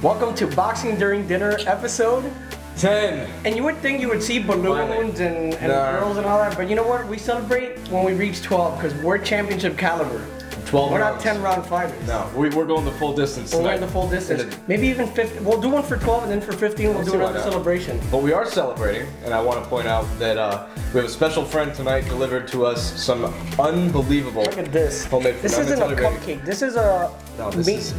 Welcome to Boxing During Dinner episode 10. And you would think you would see balloons and girls and all that, but you know what? We celebrate when we reach 12 because we're championship caliber. 12 We're rounds. not 10-round fighters. No, we're going the full distance We're tonight. going the full distance. Maybe even 50. We'll do one for 12 and then for 15 we'll do another celebration. But we are celebrating, and I want to point out that we have a special friend tonight delivered to us some unbelievable. Look at this. Homemade. This isn't a cupcake. This is a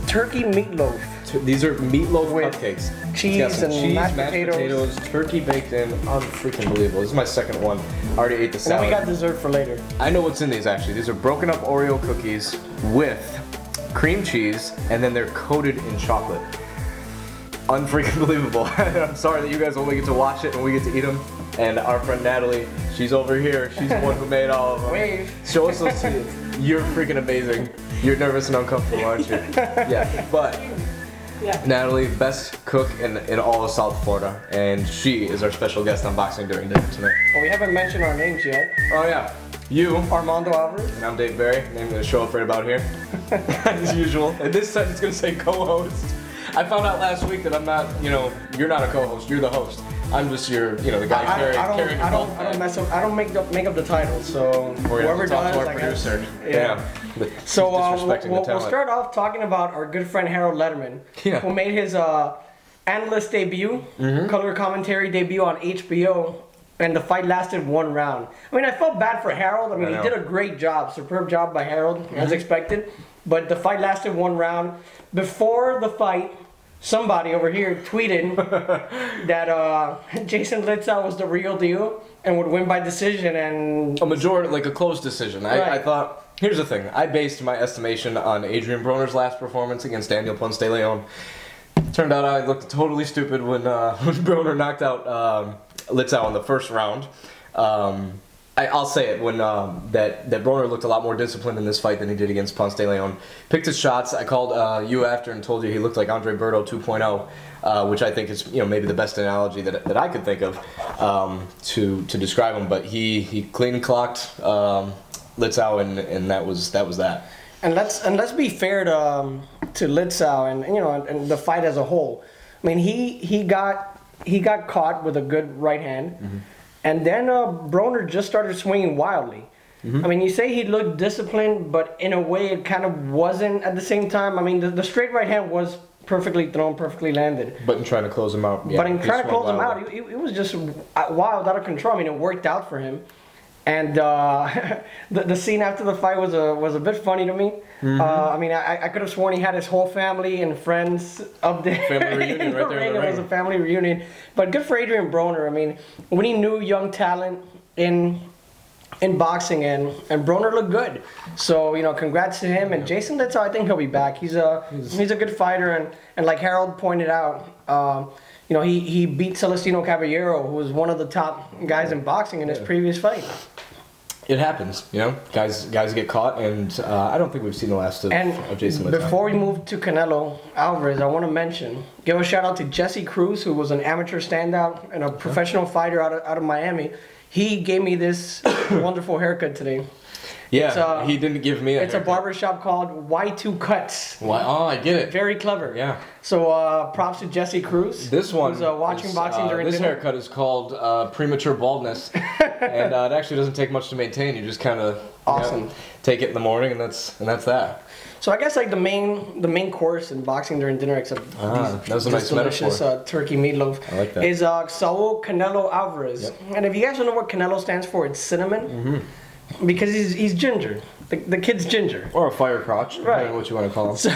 turkey meatloaf. These are meatloaf cupcakes. Cheese and mashed potatoes, turkey baked in. Unfreaking believable. This is my second one. I already ate the salad. And then we got dessert for later. I know what's in these actually. These are broken up Oreo cookies with cream cheese, and then they're coated in chocolate. Unfreaking believable. I'm sorry that you guys only get to watch it and we get to eat them. And our friend Natalie, she's over here. She's the one who made all of them. Wave. Show us those teeth. You're freaking amazing. You're nervous and uncomfortable, aren't you? Yeah, but Natalie, best cook in all of South Florida, and she is our special guest on Boxing During Dinner tonight. Well, we haven't mentioned our names yet. Oh yeah, you, Armando Alvarez, and I'm Dave Barry. Name's gonna show up right about here, as usual. And this time it's gonna say co-host. I found out last week that I'm not, you're not a co-host. You're the host. I'm just your, the guy carrying. I don't mess up. I don't make up the titles. So whoever does, our producer. Yeah. So we'll start off talking about our good friend Harold Lederman, who made his analyst debut, color commentary debut on HBO, and the fight lasted 1 round. I mean, I felt bad for Harold. I mean, he did a great job, superb job by Harold, as expected. But the fight lasted 1 round. Before the fight, somebody over here tweeted that Jason Litzau was the real deal and would win by decision, and a majority, like a close decision. I thought. Here's the thing. I based my estimation on Adrian Broner's last performance against Daniel Ponce de Leon. Turned out I looked totally stupid when Broner knocked out Litzau in the first round. I'll say it when that Broner looked a lot more disciplined in this fight than he did against Ponce de Leon. Picked his shots. I called you after and told you he looked like Andre Berto 2.0, which I think is maybe the best analogy that I could think of to describe him. But he clean clocked Litzau, and that was that. And let's be fair to Litzau and the fight as a whole. I mean, he got caught with a good right hand. And then Broner just started swinging wildly. I mean, you say he looked disciplined, but in a way it kind of wasn't at the same time. I mean, the straight right hand was perfectly thrown, perfectly landed. But in trying to close him out. But in trying to close him out, it was just wild, out of control. I mean, it worked out for him. And the scene after the fight was a bit funny to me. I mean, I could have sworn he had his whole family and friends up there. Family reunion right there in the ring. It was a family reunion. But good for Adrian Broner. I mean, when he knew young talent in boxing, and Broner looked good. So, congrats to him. And Jason Litzau, I think he'll be back. He's a good fighter, and like Harold pointed out, he beat Celestino Caballero, who was one of the top guys in boxing in his previous fight. It happens, Guys get caught, and I don't think we've seen the last of Jason Litzau. Before we move to Canelo Alvarez, I want to give a shout out to Jesse Cruz, who was an amateur standout and a professional fighter out of Miami. He gave me this wonderful haircut today. Yeah, he didn't give me a haircut. It's a barbershop called Y2 Cuts. Oh, I get it. Very clever. Yeah. So props to Jesse Cruz. This one who's watching Boxing During Dinner. This haircut is called premature baldness, and it actually doesn't take much to maintain. You just kind of take it in the morning, and that's that. So I guess like the main course in Boxing During Dinner, except these delicious turkey meatloaf, I like that. is Saul Canelo Alvarez. Yep. And if you guys don't know what Canelo stands for, it's cinnamon. Because he's ginger. The kid's ginger. Or a fire crotch, depending on what you want to call him. So,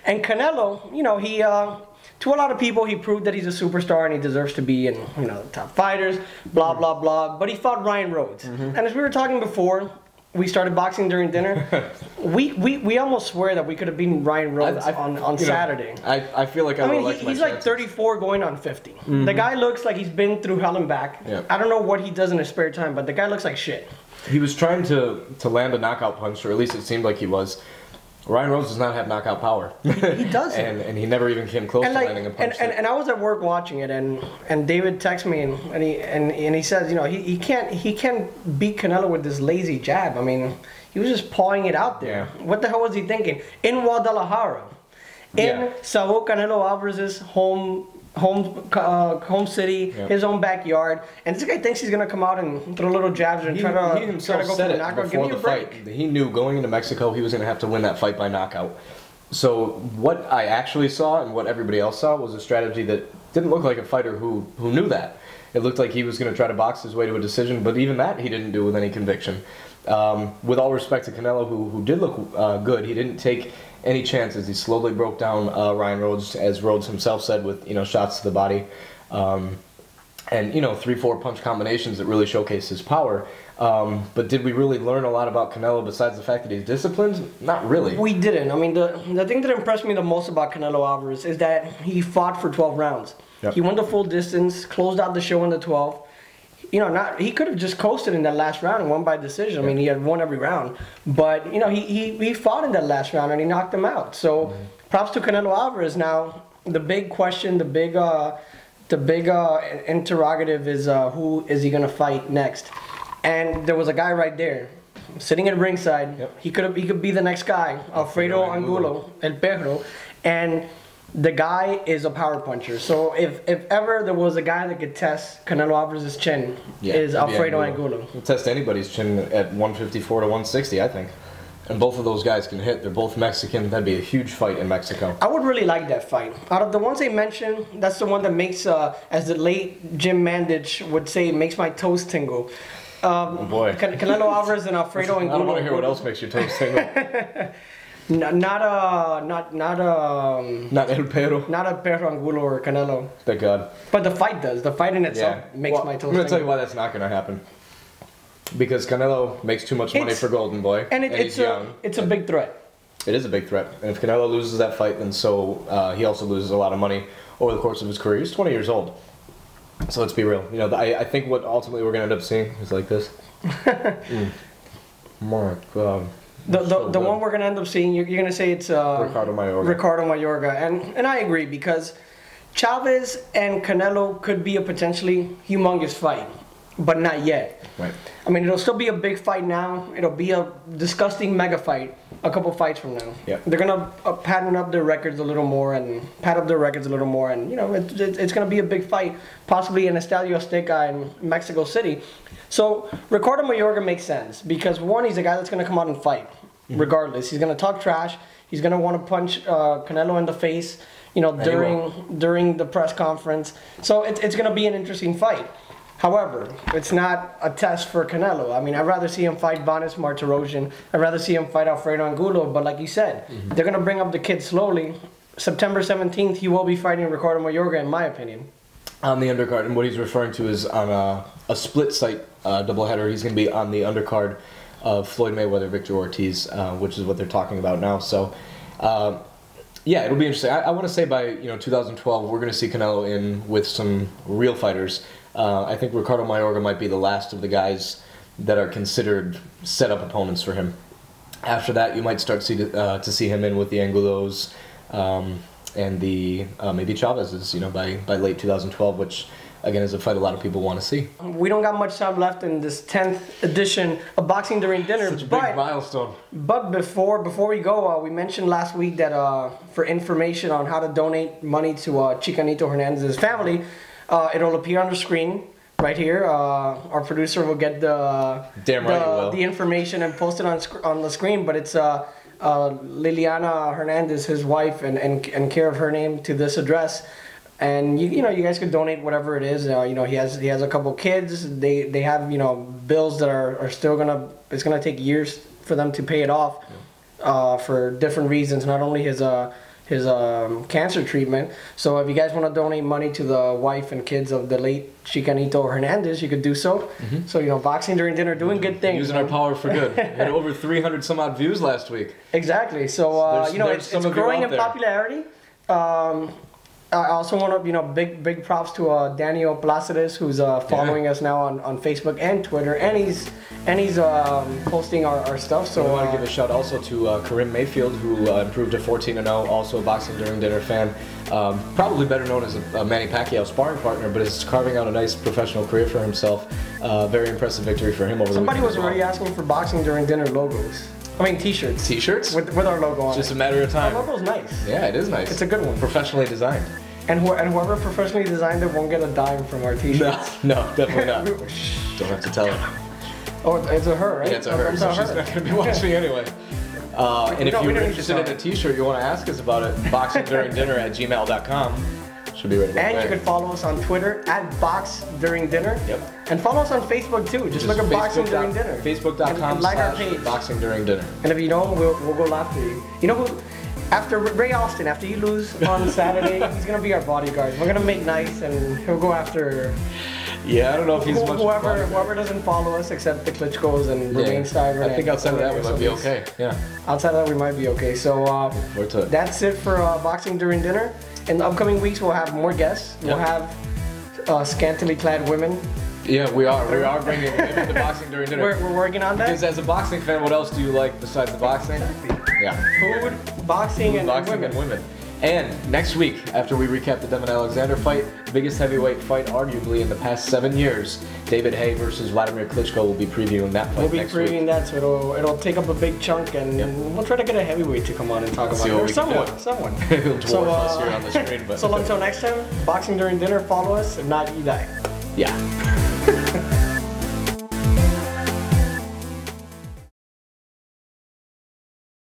and Canelo, he to a lot of people he proved that he's a superstar and he deserves to be in the top fighters, blah blah blah. But he fought Ryan Rhodes. And as we were talking before we started Boxing During Dinner, we almost swear that we could have beaten Ryan Rhodes on Saturday. I feel like he's like 34 going on 50. The guy looks like he's been through hell and back. I don't know what he does in his spare time, but the guy looks like shit. He was trying to land a knockout punch, or at least it seemed like he was. Ryan Rhodes does not have knockout power. He doesn't. and he never even came close to landing a punch. And I was at work watching it, and David texted me, and he says, he can't beat Canelo with this lazy jab. I mean, he was just pawing it out there. What the hell was he thinking? In Guadalajara. in Saul Canelo Alvarez's home city, his own backyard, and this guy thinks he's gonna come out and throw little jabs and try to go for the knockout. Give me a break. He knew going into Mexico he was gonna have to win that fight by knockout. So what I actually saw and what everybody else saw was a strategy that didn't look like a fighter who knew that. It looked like he was going to try to box his way to a decision, but even that he didn't do with any conviction. With all respect to Canelo, who did look good, he didn't take any chances. He slowly broke down Ryan Rhodes, as Rhodes himself said, with shots to the body, and 3-4 punch combinations that really showcased his power. But did we really learn a lot about Canelo besides the fact that he's disciplined? Not really. We didn't. I mean, the thing that impressed me the most about Canelo Alvarez is that he fought for 12 rounds. Yep. He went the full distance, closed out the show in the 12th. He could have just coasted in that last round and won by decision. I mean, he had won every round. But, he fought in that last round and he knocked him out. So, props to Canelo Alvarez. Now, the big question, the big interrogative is who is he going to fight next? And there was a guy right there, sitting at ringside. Yep. He could be the next guy, Alfredo Angulo, El Perro, and the guy is a power puncher. So if ever there was a guy that could test Canelo Alvarez's chin, is Alfredo Angulo. He'll test anybody's chin at 154 to 160, I think. And both of those guys can hit. They're both Mexican. That'd be a huge fight in Mexico. I would really like that fight. Out of the ones they mentioned, that's the one that makes, as the late Jim Mandich would say, makes my toes tingle. Oh boy. Canelo Alvarez and Alfredo Angulo. I don't want to hear what else makes your toes tingle. Not El Perro. Not El Perro Angulo or Canelo. Thank God. But the fight does. The fight in itself makes my toes tingle. I'm going to tell you why that's not going to happen. Because Canelo makes too much money for Golden Boy, and he's young. It's a big threat. It is a big threat. And if Canelo loses that fight, then he also loses a lot of money over the course of his career. He's 20 years old. So let's be real. I think what ultimately we're going to end up seeing is like this. My God. The one we're going to end up seeing, you're going to say it's Ricardo Mayorga. And I agree, because Chavez and Canelo could be a potentially humongous fight, but not yet. Right. I mean, it'll still be a big fight now. It'll be a disgusting mega fight a couple fights from now. Yeah. They're gonna pattern up their records a little more and it's gonna be a big fight, possibly in Estadio Azteca in Mexico City. So Ricardo Mayorga makes sense because one, he's a guy that's gonna come out and fight, regardless. He's gonna talk trash. He's gonna want to punch Canelo in the face, during the press conference. So it's gonna be an interesting fight. However, it's not a test for Canelo. I mean, I'd rather see him fight Vanes Martirosyan. I'd rather see him fight Alfredo Angulo. But like you said, they're going to bring up the kid slowly. September 17th, he will be fighting Ricardo Mayorga, in my opinion. On the undercard, and what he's referring to is on a split-site doubleheader. He's going to be on the undercard of Floyd Mayweather, Victor Ortiz, which is what they're talking about now. So, yeah, it'll be interesting. I want to say by 2012, we're going to see Canelo in with some real fighters. I think Ricardo Mayorga might be the last of the guys that are considered set-up opponents for him. After that, you might start to see him in with the Angulos and the maybe Chavez's, by late 2012, which again is a fight a lot of people want to see. We don't got much time left in this 10th edition of Boxing During Dinner. Such a big milestone. But before we go, we mentioned last week that for information on how to donate money to Chicanito Hernandez's family. It'll appear on the screen right here. Our producer will get the information and post it on the screen. But it's Liliana Hernandez, his wife, and care of her name to this address. And you guys could donate whatever it is. He has a couple kids. They have bills that are still it's gonna take years for them to pay it off for different reasons. Not only his cancer treatment. So if you guys want to donate money to the wife and kids of the late Chicanito Hernandez, you could do so. So Boxing During Dinner, doing good things. Using our power for good. Had over 300 some odd views last week. Exactly. So it's growing in popularity. I also want to big props to Daniel Placides, who's following us now on Facebook and Twitter, and he's posting our stuff. So I want to give a shout also to Karim Mayfield, who improved to 14-0, also a Boxing During Dinner fan. Probably better known as a Manny Pacquiao sparring partner, but is carving out a nice professional career for himself. Very impressive victory for him over the weekend. Somebody was already asking for Boxing During Dinner logos. I mean, t-shirts. T-shirts? With our logo on it. Just a matter of time. Our logo's nice. Yeah, it is nice. It's a good one. Professionally designed. And whoever professionally designed it won't get a dime from our t-shirts. No, definitely not. Don't have to tell her. Oh, it's a her, right? Yeah, it's a her, so she's not going to be watching anyway. And if you're interested in a t-shirt, you want to ask us about it, boxingduringdinner@gmail.com. Should be right about And there. you can follow us on Twitter @BoxDuringDinner. Yep. And follow us on Facebook too. Just look at Boxing During Dinner. Facebook.com/ like our page. Boxing During Dinner. And if you don't, we'll go after you. You know who? After Ray Austin, after you lose on Saturday, he's gonna be our bodyguard. We're gonna make nice, and he'll go after. Yeah, I don't know if he's much. Whoever doesn't follow us, except the Klitschko's and Rubenstein. I think outside of that we might be okay. Yeah. Outside of that we might be okay. So that's it for Boxing During Dinner. In the upcoming weeks, we'll have more guests. We'll have scantily clad women. Yeah, we are. We are bringing women to Boxing During Dinner. We're working on that. Because as a boxing fan, what else do you like besides the boxing? Yeah. Food, boxing, and women. And next week, after we recap the Devin Alexander fight, the biggest heavyweight fight arguably in the past 7 years, David Haye versus Vladimir Klitschko, will be previewing that fight next week. We'll be previewing that, so it'll take up a big chunk, and we'll try to get a heavyweight to come on and talk about it. Or someone. He'll dwarf us here on the screen. But so until next time, Boxing During Dinner, follow us. If not, you die. Yeah.